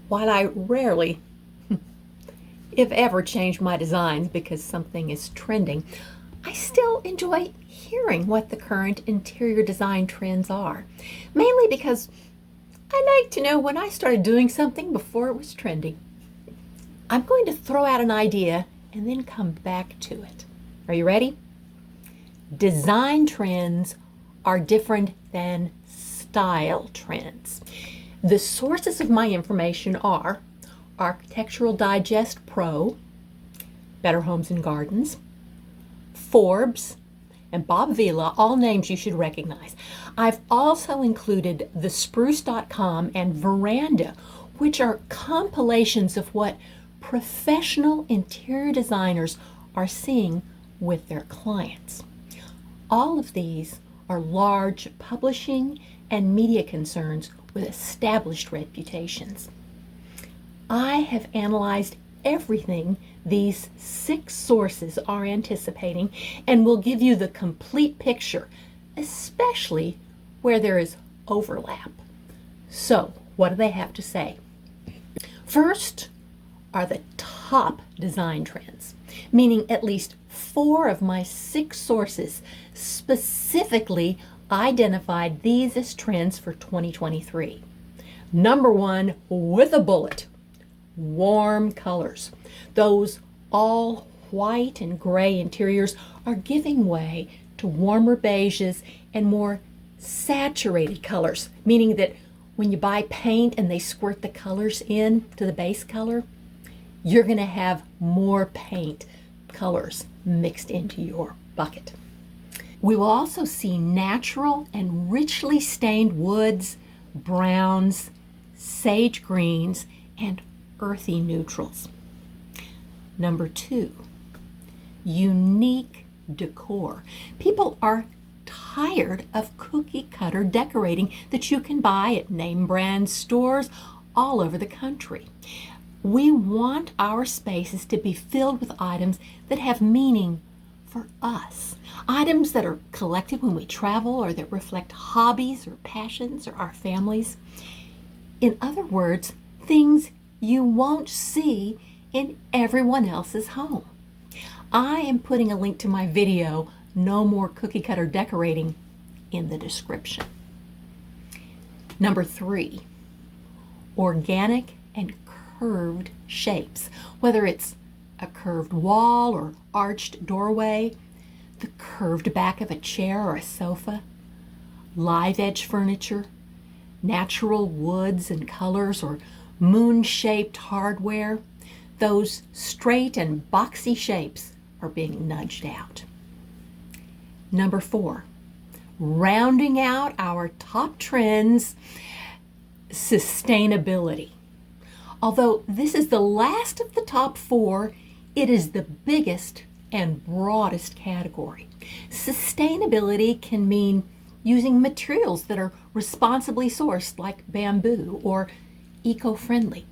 While I rarely, if ever, change my designs because something is trending, I still enjoy hearing what the current interior design trends are, mainly because I like to know when I started doing something before it was trending. I'm going to throw out an idea and then come back to it. Are you ready? Design trends are different than style trends. The sources of my information are Architectural Digest Pro, Better Homes and Gardens, Forbes, and Bob Vila, all names you should recognize. I've also included thespruce.com and Veranda, which are compilations of what professional interior designers are seeing with their clients. All of these are large publishing and media concerns with established reputations. I have analyzed everything these 6 sources are anticipating and will give you the complete picture, especially where there is overlap. So, what do they have to say? First are the top design trends, meaning at least 4 of my 6 sources specifically identified these as trends for 2023. Number 1, with a bullet, warm colors. Those all white and gray interiors are giving way to warmer beiges and more saturated colors, meaning that when you buy paint and they squirt the colors in to the base color, you're going to have more paint colors mixed into your bucket. We will also see natural and richly stained woods, browns, sage greens, and earthy neutrals. Number 2, unique decor. People are tired of cookie cutter decorating that you can buy at name brand stores all over the country. We want our spaces to be filled with items that have meaning for us. Items that are collected when we travel or that reflect hobbies or passions or our families. In other words, things you won't see in everyone else's home. I am putting a link to my video, No More Cookie Cutter Decorating, in the description. Number 3, organic and curved shapes. Whether it's a curved wall or arched doorway, the curved back of a chair or a sofa, live edge furniture, natural woods and colors, or moon-shaped hardware, those straight and boxy shapes are being nudged out. Number 4, rounding out our top trends, sustainability. Although this is the last of the top 4, it is the biggest and broadest category. Sustainability can mean using materials that are responsibly sourced, like bamboo, or eco-friendly.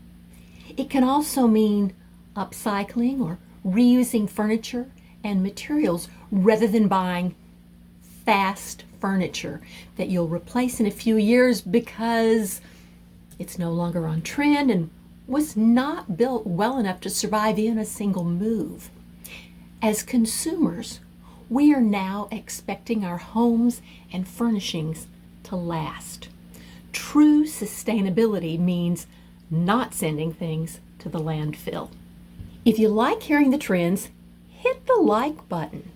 It can also mean upcycling or reusing furniture and materials rather than buying fast furniture that you'll replace in a few years because it's no longer on trend and was not built well enough to survive in a single move. As consumers, we are now expecting our homes and furnishings to last. True sustainability means not sending things to the landfill. If you like hearing the trends, hit the like button.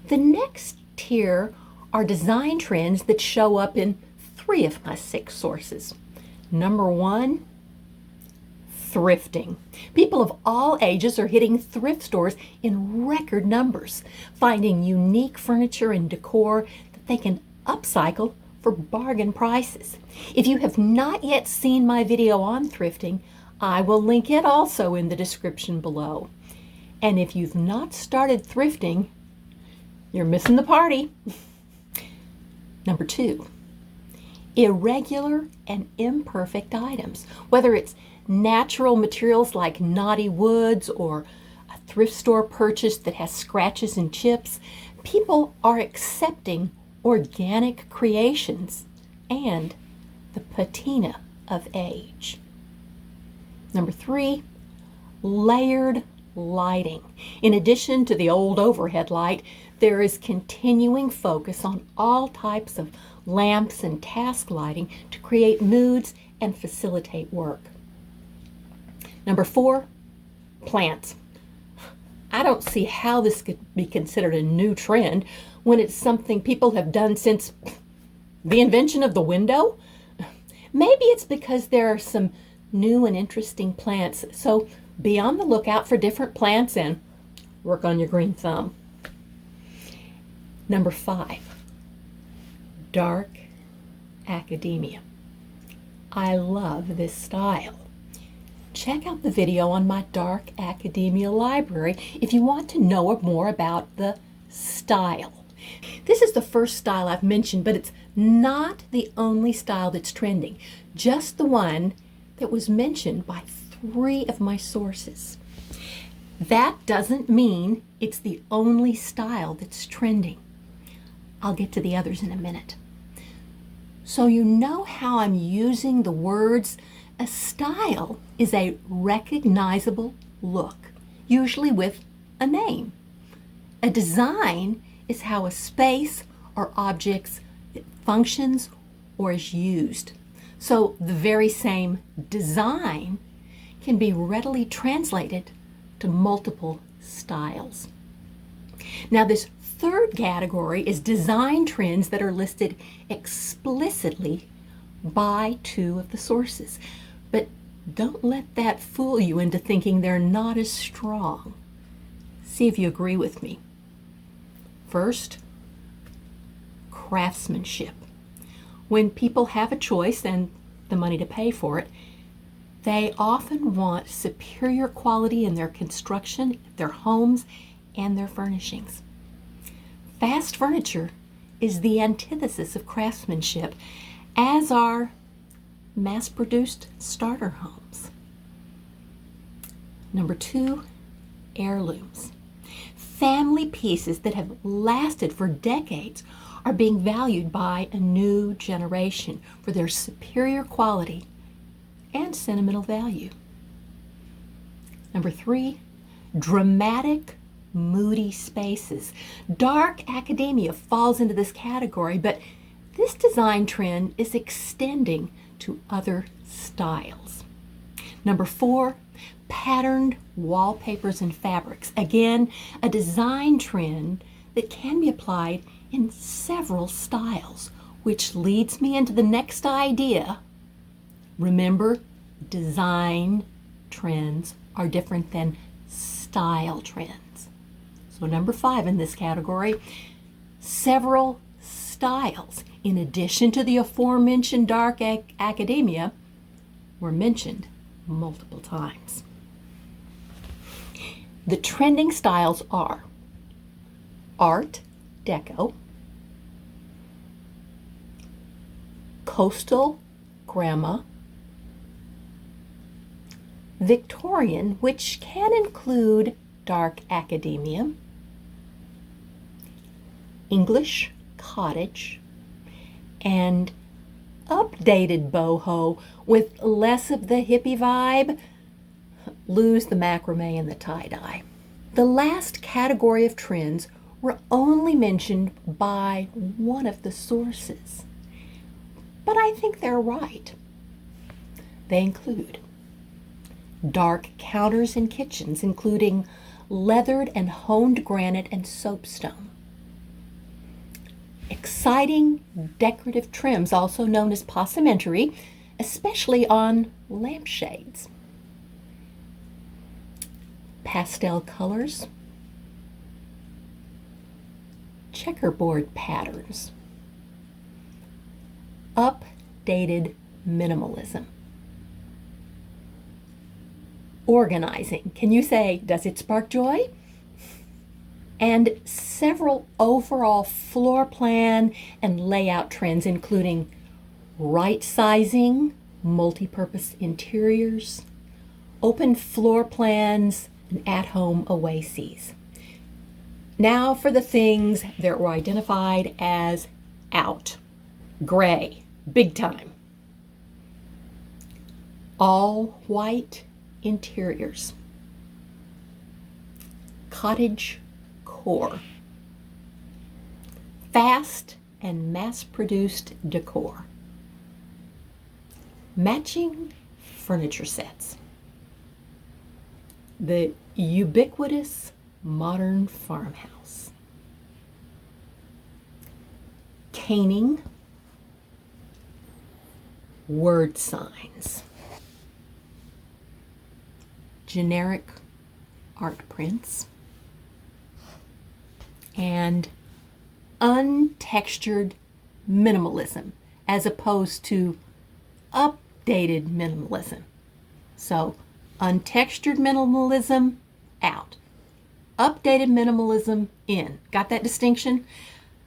The next tier are design trends that show up in 3 of my 6 sources. Number 1, thrifting. People of all ages are hitting thrift stores in record numbers, finding unique furniture and decor that they can upcycle for bargain prices. If you have not yet seen my video on thrifting, I will link it also in the description below. And if you've not started thrifting, you're missing the party. Number 2, irregular and imperfect items. Whether it's natural materials like knotty woods or a thrift store purchase that has scratches and chips, people are accepting organic creations and the patina of age. Number 3, layered lighting. In addition to the old overhead light, there is continuing focus on all types of lamps and task lighting to create moods and facilitate work. Number 4, plants. I don't see how this could be considered a new trend when it's something people have done since the invention of the window. Maybe it's because there are some new and interesting plants, so be on the lookout for different plants and work on your green thumb. Number 5, dark academia. I love this style. Check out the video on my dark academia library if you want to know more about the style. This is the first style I've mentioned, but it's not the only style that's trending, just the one that was mentioned by 3 of my sources. That doesn't mean it's the only style that's trending. I'll get to the others in a minute. So you know how I'm using the words. A style is a recognizable look, usually with a name. A design is how a space or object functions or is used. So the very same design can be readily translated to multiple styles. Now, this third category is design trends that are listed explicitly by 2 of the sources. But don't let that fool you into thinking they're not as strong. See if you agree with me. First, craftsmanship. When people have a choice and the money to pay for it, they often want superior quality in their construction, their homes, and their furnishings. Fast furniture is the antithesis of craftsmanship, as are mass-produced starter homes. Number 2, heirlooms. Family pieces that have lasted for decades are being valued by a new generation for their superior quality and sentimental value. Number 3, dramatic, moody spaces. Dark academia falls into this category, but this design trend is extending to other styles. Number 4, patterned wallpapers and fabrics. Again, a design trend that can be applied in several styles, which leads me into the next idea. Remember, design trends are different than style trends. So number 5 in this category, several styles, in addition to the aforementioned dark academia, were mentioned multiple times. The trending styles are Art Deco, Coastal Grandma, Victorian, which can include dark academia, English Cottage, and updated boho with less of the hippie vibe. Lose the macrame and the tie-dye. The last category of trends were only mentioned by 1 of the sources, but I think they're right. They include dark counters in kitchens, including leathered and honed granite and soapstone. Exciting decorative trims, also known as passementerie, especially on lampshades. Pastel colors, checkerboard patterns, updated minimalism. Organizing. Can you say, does it spark joy? And several overall floor plan and layout trends, including right sizing, multi-purpose interiors, open floor plans, and at-home oases. Now for the things that were identified as out. Gray, big time. All white interiors. Cottage core. Fast and mass-produced decor. Matching furniture sets. The ubiquitous modern farmhouse. Caning. Word signs. Generic art prints. And untextured minimalism as opposed to updated minimalism. So, untextured minimalism, out. Updated minimalism, in. Got that distinction?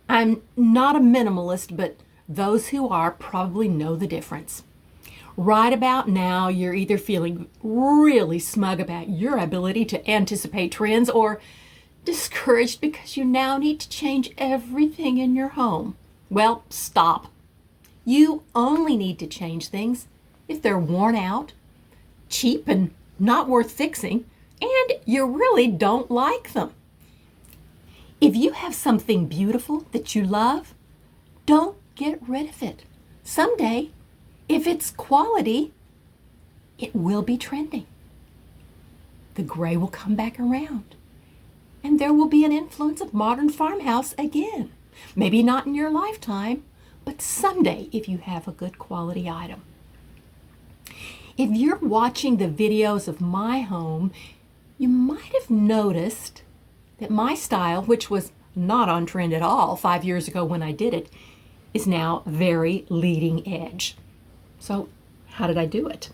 I'm not a minimalist, but those who are probably know the difference. Right about now, you're either feeling really smug about your ability to anticipate trends or discouraged because you now need to change everything in your home. Well, stop. You only need to change things if they're worn out, cheap and not worth fixing, and you really don't like them. If you have something beautiful that you love, don't get rid of it. Someday, if it's quality, it will be trending. The gray will come back around. And there will be an influence of modern farmhouse again. Maybe not in your lifetime, but someday if you have a good quality item. If you're watching the videos of my home, you might have noticed that my style, which was not on trend at all 5 years ago when I did it, is now very leading edge. So how did I do it?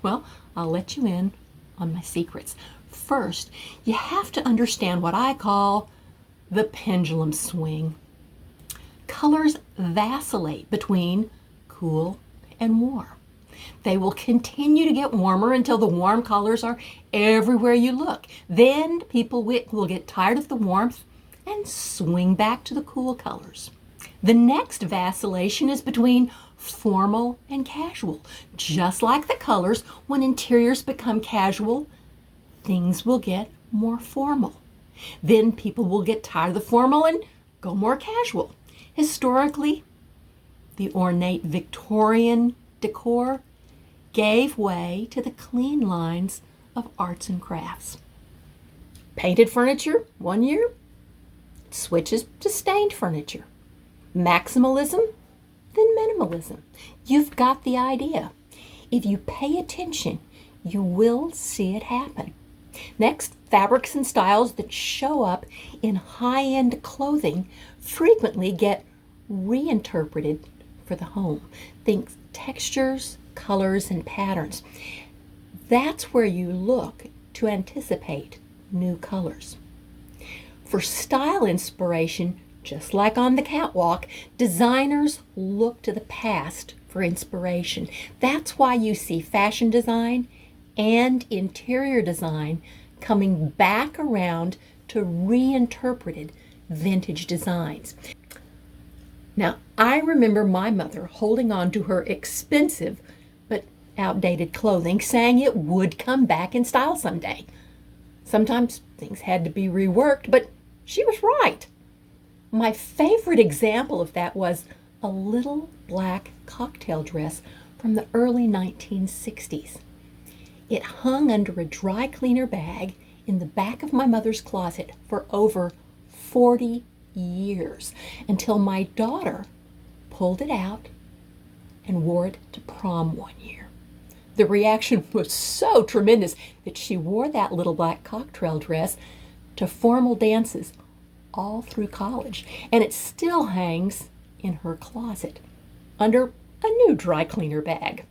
Well, I'll let you in on my secrets. First, you have to understand what I call the pendulum swing. Colors vacillate between cool and warm. They will continue to get warmer until the warm colors are everywhere you look. Then people will get tired of the warmth and swing back to the cool colors. The next vacillation is between formal and casual. Just like the colors, when interiors become casual, things will get more formal. Then people will get tired of the formal and go more casual. Historically, the ornate Victorian decor gave way to the clean lines of arts and crafts. Painted furniture 1 year switches to stained furniture. Maximalism, then minimalism. You've got the idea. If you pay attention, you will see it happen. Next, fabrics and styles that show up in high-end clothing frequently get reinterpreted for the home. Think textures, colors, and patterns. That's where you look to anticipate new colors. For style inspiration, just like on the catwalk, designers look to the past for inspiration. That's why you see fashion design and interior design coming back around to reinterpreted vintage designs. Now, I remember my mother holding on to her expensive but outdated clothing, saying it would come back in style someday. Sometimes things had to be reworked, but she was right. My favorite example of that was a little black cocktail dress from the early 1960s. It hung under a dry cleaner bag in the back of my mother's closet for over 40 years until my daughter pulled it out and wore it to prom 1 year. The reaction was so tremendous that she wore that little black cocktail dress to formal dances all through college, and it still hangs in her closet under a new dry cleaner bag.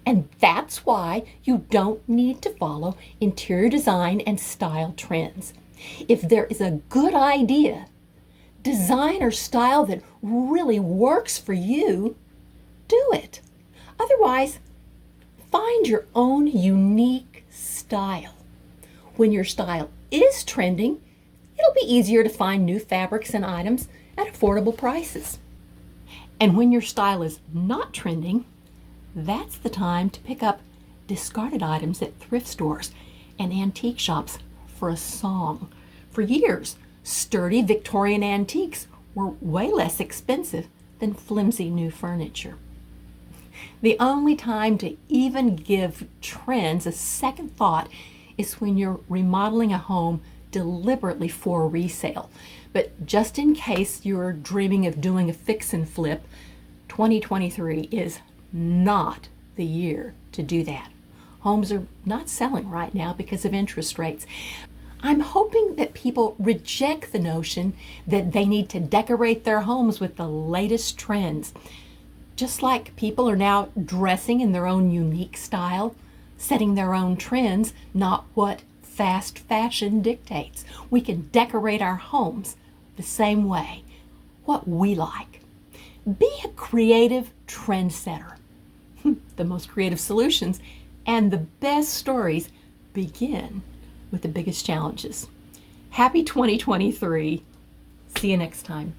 And that's why you don't need to follow interior design and style trends. If there is a good idea, design or style that really works for you, do it. Otherwise, find your own unique style. When your style is trending, it'll be easier to find new fabrics and items at affordable prices. And when your style is not trending, that's the time to pick up discarded items at thrift stores and antique shops for a song. For years, sturdy Victorian antiques were way less expensive than flimsy new furniture. The only time to even give trends a second thought is when you're remodeling a home deliberately for resale. But just in case you're dreaming of doing a fix and flip, 2023 is not the year to do that. Homes are not selling right now because of interest rates. I'm hoping that people reject the notion that they need to decorate their homes with the latest trends. Just like people are now dressing in their own unique style, setting their own trends, not what fast fashion dictates. We can decorate our homes the same way, what we like. Be a creative trendsetter. The most creative solutions and the best stories begin with the biggest challenges. Happy 2023. See you next time.